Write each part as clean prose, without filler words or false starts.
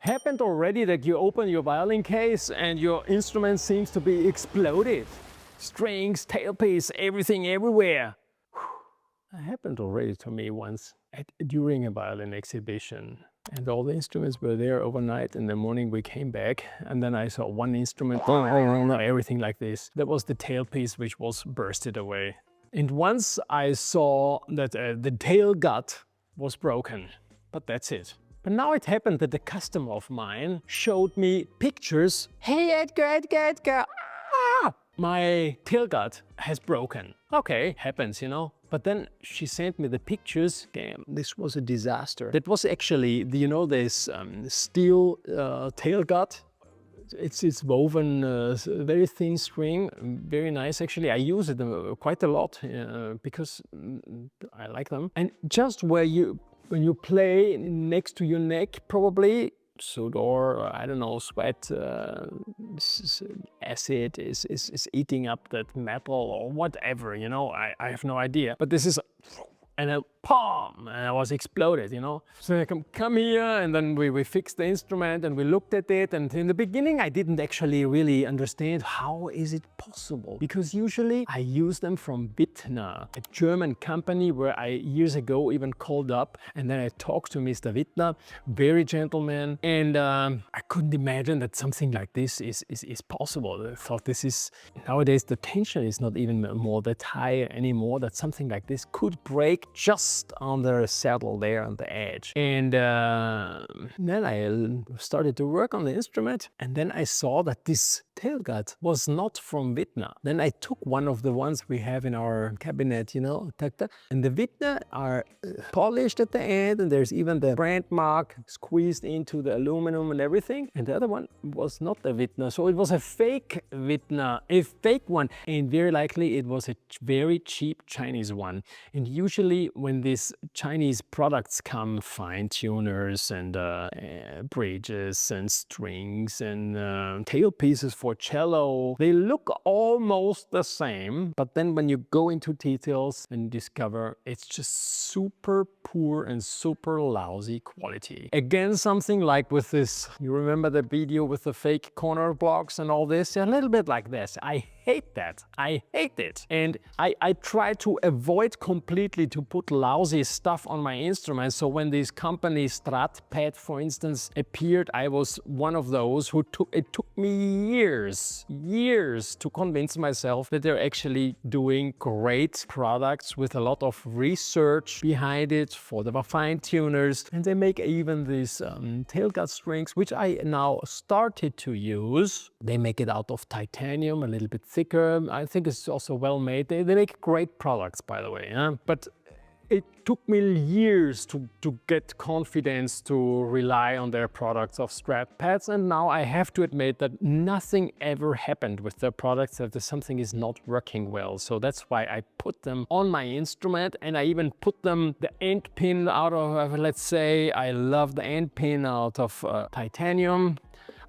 Happened already that you open your violin case and your instrument seems to be exploded? Strings, tailpiece, everything everywhere. It happened already to me once during a violin exhibition. And all the instruments were there overnight. In the morning we came back and then I saw one instrument, everything like this. That was the tailpiece which was bursted away. And once I saw that the tailgut was broken, but that's it. But now it happened that a customer of mine showed me pictures. Hey Edgar, ah! My tailgut has broken. Okay, happens, you know. But then she sent me the pictures. Damn, this was a disaster. That was actually, you know, this steel tailgut. It's woven very thin string, very nice actually. I use it quite a lot because I like them. And just when you play next to your neck, probably soot or I don't know, sweat, acid is eating up that metal or whatever, you know. I have no idea. But this is, and then POM! And I was exploded, you know. So I come here and then we fixed the instrument and we looked at it, and in the beginning I didn't actually really understand how is it possible, because usually I use them from Wittner, a German company where I years ago even called up, and then I talked to Mr. Wittner, very gentleman, and I couldn't imagine that something like this is possible. I thought this is, nowadays the tension is not even more that high anymore, that something like this could break just on the saddle there on the edge. And then I started to work on the instrument, and then I saw that this tailgut was not from Wittner. Then I took one of the ones we have in our cabinet, you know, and the Wittner are polished at the end, and there's even the brand mark squeezed into the aluminum and everything. And the other one was not a Wittner, so it was a fake Wittner, a fake one, and very likely it was a very cheap Chinese one. And usually when these Chinese products come, fine tuners and bridges and strings and tailpieces for cello, they look almost the same, but then when you go into details and discover it's just super poor and super lousy quality. Again, something like with this, you remember the video with the fake corner blocks and all this? A little bit like this. I hate that. I hate it. And I try to avoid completely to put lousy stuff on my instruments. So when this company Stratpad, for instance, appeared, I was one of those who it took me years to convince myself that they're actually doing great products with a lot of research behind it for the fine tuners. And they make even these tailgut strings, which I now started to use. They make it out of titanium, a little bit thicker. I think it's also well made. They make great products, by the way. Yeah? But it took me years to get confidence to rely on their products of Stratpads, and now I have to admit that nothing ever happened with their products, that something is not working well. So that's why I put them on my instrument, and I even put them the end pin out of, let's say, I love the end pin out of titanium.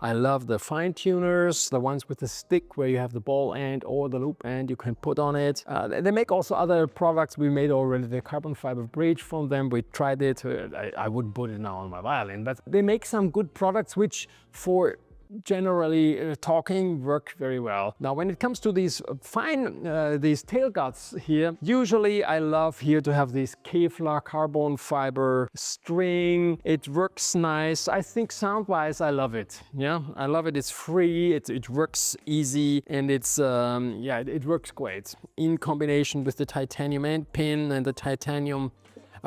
I love the fine tuners, the ones with the stick where you have the ball end or the loop end you can put on it. They make also other products. We made already the carbon fiber bridge from them. We tried it. I wouldn't put it now on my violin, but they make some good products which for generally talking work very well. Now when it comes to these fine, these tailguts here, usually I love here to have this Kevlar carbon fiber string. It works nice. I think sound-wise I love it. Yeah, I love it. It's free, it works easy, and it's, yeah, it works great. In combination with the titanium end pin and the titanium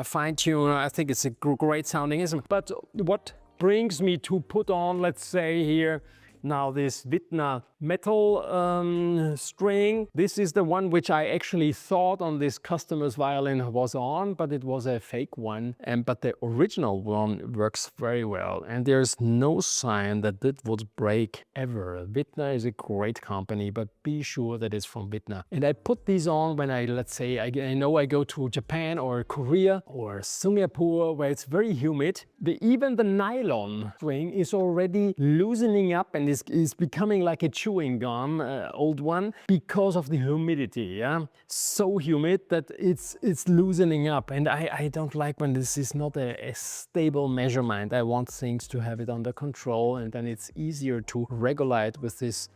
fine tuner, I think it's a great sounding instrument. But what brings me to put on, let's say here, now this Wittner metal string. This is the one which I actually thought on this customer's violin was on, but it was a fake one. But the original one works very well, and there's no sign that it would break ever. Wittner is a great company, but be sure that it's from Wittner. And I put these on when I, let's say, I know I go to Japan or Korea or Singapore where it's very humid. Even the nylon string is already loosening up and is becoming like a chew chewing gum, old one, because of the humidity, yeah? So humid that it's loosening up, and I don't like when this is not a stable measurement. I want things to have it under control, and then it's easier to regulate with this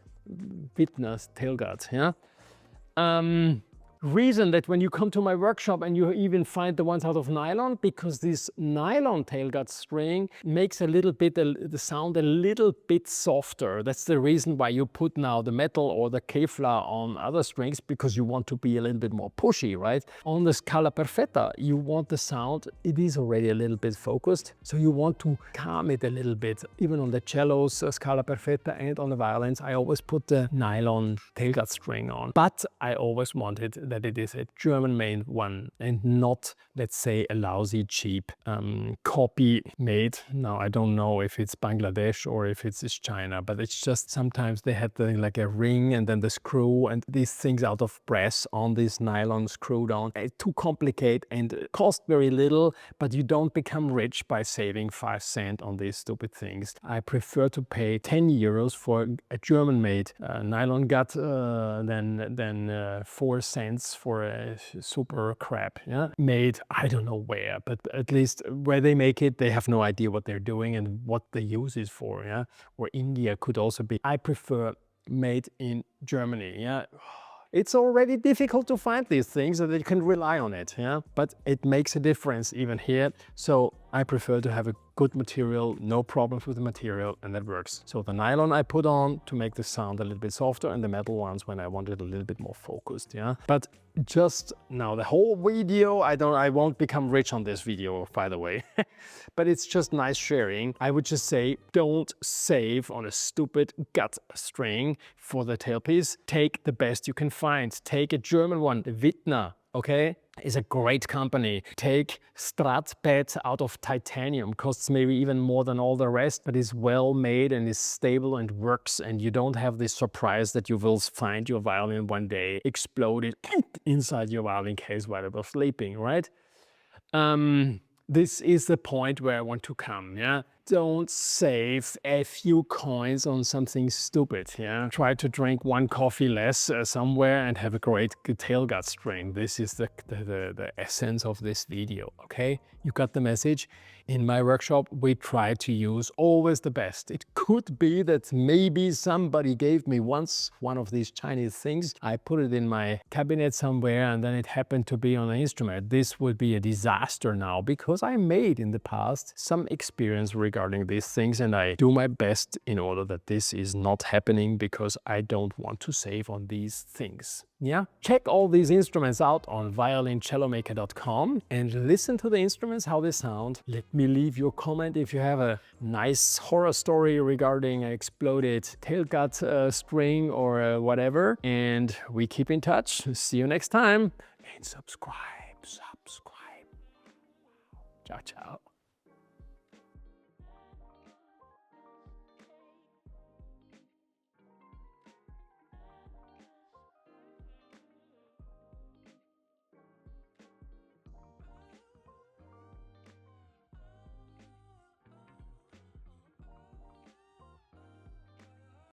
witness tailgut, yeah? Reason that when you come to my workshop and you even find the ones out of nylon, because this nylon tailgut string makes a little bit the sound a little bit softer. That's the reason why you put now the metal or the Kevlar on other strings, because you want to be a little bit more pushy, right? On the Scala Perfetta, you want the sound, it is already a little bit focused, so you want to calm it a little bit. Even on the cellos, Scala Perfetta, and on the violins, I always put the nylon tailgut string on, but I always wanted that it is a German-made one and not, let's say, a lousy, cheap copy made. Now, I don't know if it's Bangladesh or if it's China, but it's just sometimes they had like a ring and then the screw and these things out of brass on this nylon screwed on. It's too complicated and cost very little, but you don't become rich by saving 5 cents on these stupid things. I prefer to pay 10 euros for a German-made nylon gut than 4 cents for a super crap, yeah? Made, I don't know where, but at least where they make it, they have no idea what they're doing and what the use is for, yeah? Or India could also be. I prefer made in Germany, yeah? It's already difficult to find these things so that you can rely on it, yeah? But it makes a difference even here. So I prefer to have a good material, no problems with the material, and that works. So the nylon I put on to make the sound a little bit softer, and the metal ones when I want it a little bit more focused, yeah? But just now, the whole video, I won't become rich on this video, by the way, but it's just nice sharing. I would just say, don't save on a stupid gut string for the tailpiece. Take the best you can find. Take a German one, the Wittner, okay? Is a great company. Take Strat pads out of titanium, costs maybe even more than all the rest, but is well made and is stable and works, and you don't have this surprise that you will find your violin one day exploded inside your violin case while it was sleeping, right? This is the point where I want to come, yeah? Don't save a few coins on something stupid, yeah? Try to drink 1 coffee less somewhere and have a great tailgut string. This is the essence of this video, okay? You got the message? In my workshop, we try to use always the best. It could be that maybe somebody gave me once one of these Chinese things. I put it in my cabinet somewhere and then it happened to be on an instrument. This would be a disaster now because I made in the past some experience regarding these things, and I do my best in order that this is not happening because I don't want to save on these things. Yeah, check all these instruments out on violincellomaker.com and listen to the instruments, how they sound. Let me leave your comment if you have a nice horror story regarding an exploded tailgut string or whatever. And we keep in touch. See you next time. And subscribe. Ciao, ciao.